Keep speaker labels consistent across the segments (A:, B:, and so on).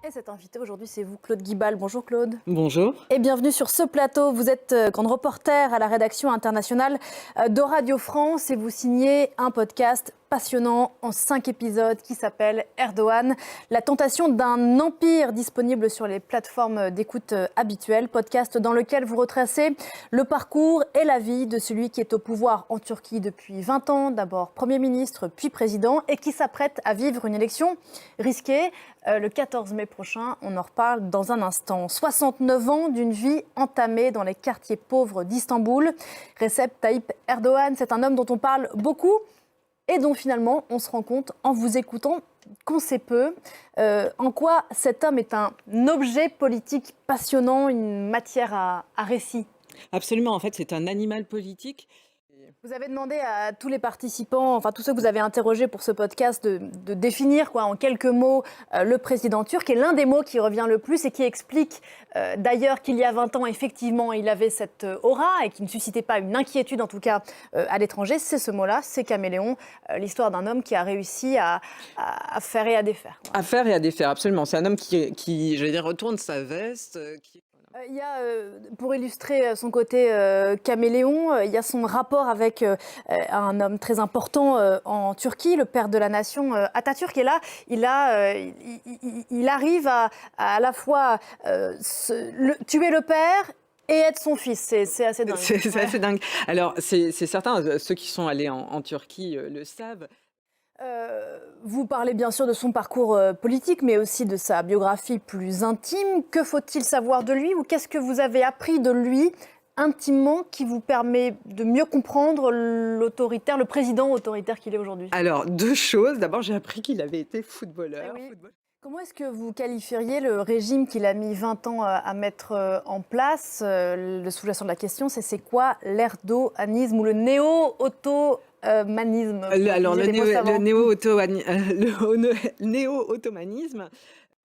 A: Et cet invité aujourd'hui, c'est vous, Claude Guibal. Bonjour Claude.
B: Bonjour.
A: Et bienvenue sur ce plateau. Vous êtes grande reporter à la rédaction internationale de Radio France et vous signez un podcast passionnant en 5 épisodes qui s'appelle Erdogan, la tentation d'un empire, disponible sur les plateformes d'écoute habituelles. Podcast dans lequel vous retracez le parcours et la vie de celui qui est au pouvoir en Turquie depuis 20 ans, d'abord Premier ministre puis président, et qui s'apprête à vivre une élection risquée le 14 mai prochain. On en reparle dans un instant. 69 ans d'une vie entamée dans les quartiers pauvres d'Istanbul. Recep Tayyip Erdogan, c'est un homme dont on parle beaucoup et dont finalement on se rend compte en vous écoutant qu'on sait peu. En quoi cet homme est un objet politique passionnant, une matière à récit.
B: Absolument, en fait, c'est un animal politique.
A: Vous avez demandé à tous les participants, enfin tous ceux que vous avez interrogés pour ce podcast, de définir en quelques mots le président turc, et l'un des mots qui revient le plus et qui explique d'ailleurs qu'il y a 20 ans, effectivement, il avait cette aura et qui ne suscitait pas une inquiétude, en tout cas à l'étranger, c'est ce mot-là, c'est caméléon, l'histoire d'un homme qui a réussi à faire et à défaire.
B: À faire et à défaire, absolument. C'est un homme qui je vais dire, retourne sa veste,
A: Il y a, pour illustrer son côté caméléon, il y a son rapport avec un homme très important en Turquie, le père de la nation, Atatürk. Et là, il arrive à la fois tuer le père et être son fils. C'est assez dingue.
B: C'est assez dingue. Alors, c'est certain, ceux qui sont allés en Turquie le savent.
A: Vous parlez bien sûr de son parcours politique, mais aussi de sa biographie plus intime. Que faut-il savoir de lui, ou qu'est-ce que vous avez appris de lui intimement qui vous permet de mieux comprendre l'autoritaire, le président autoritaire qu'il est aujourd'hui?
B: Alors, 2 choses. D'abord, j'ai appris qu'il avait été footballeur.
A: Oui. Comment est-ce que vous qualifieriez le régime qu'il a mis 20 ans à mettre en place? Le sous-jacent de la question, c'est quoi l'erdoganisme ou le néo-ottomanisme?
B: Alors, le néo-ottomanisme.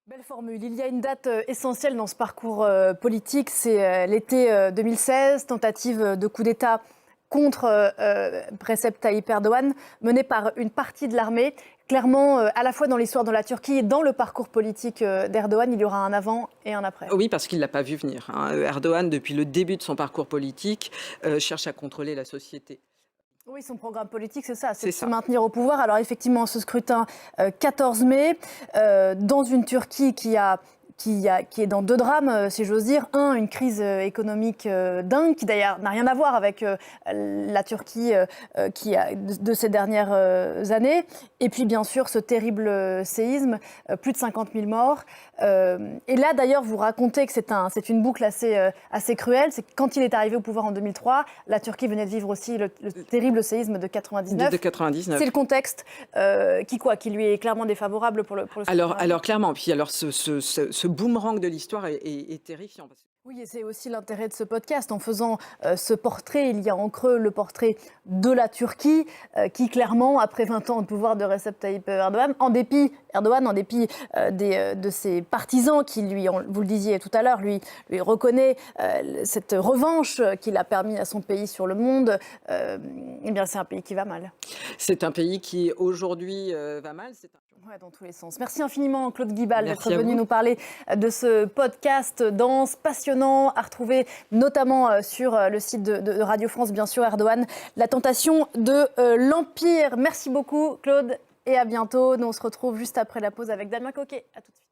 A: Belle formule. Il y a une date essentielle dans ce parcours politique, c'est l'été 2016, tentative de coup d'État contre Recep Tayyip Erdogan, menée par une partie de l'armée. Clairement, à la fois dans l'histoire de la Turquie et dans le parcours politique d'Erdogan, il y aura un avant et un après.
B: Oui, parce qu'il ne l'a pas vu venir. Erdogan, depuis le début de son parcours politique, cherche à contrôler la société.
A: Oui, son programme politique, c'est ça, c'est de se maintenir au pouvoir. Alors effectivement, ce scrutin 14 mai, dans une Turquie qui est dans 2 drames, si j'ose dire. Un, une crise économique dingue, qui d'ailleurs n'a rien à voir avec la Turquie de ces dernières années. Et puis bien sûr, ce terrible séisme, plus de 50 000 morts. Et là d'ailleurs, vous racontez que c'est une boucle assez cruelle. C'est que quand il est arrivé au pouvoir en 2003, la Turquie venait de vivre aussi le terrible séisme de 99. C'est le contexte qui lui est clairement défavorable pour le
B: alors clairement, puis alors ce boomerang de l'histoire est terrifiant.
A: Oui, et c'est aussi l'intérêt de ce podcast. En faisant ce portrait, il y a en creux le portrait de la Turquie, qui clairement, après 20 ans de pouvoir de Recep Tayyip Erdogan, en dépit de ses partisans qui vous le disiez tout à l'heure, lui reconnaît cette revanche qu'il a permis à son pays sur le monde, eh bien c'est un pays qui va mal.
B: C'est un pays qui aujourd'hui va mal.
A: Ouais, dans tous les sens. Merci infiniment Claude Guibal d'être venu nous parler de ce podcast dense, passionnant, à retrouver notamment sur le site de Radio France, bien sûr, Erdogan, la tentation de l'Empire. Merci beaucoup Claude et à bientôt. Nous on se retrouve juste après la pause avec Damien Coquet. À tout de suite.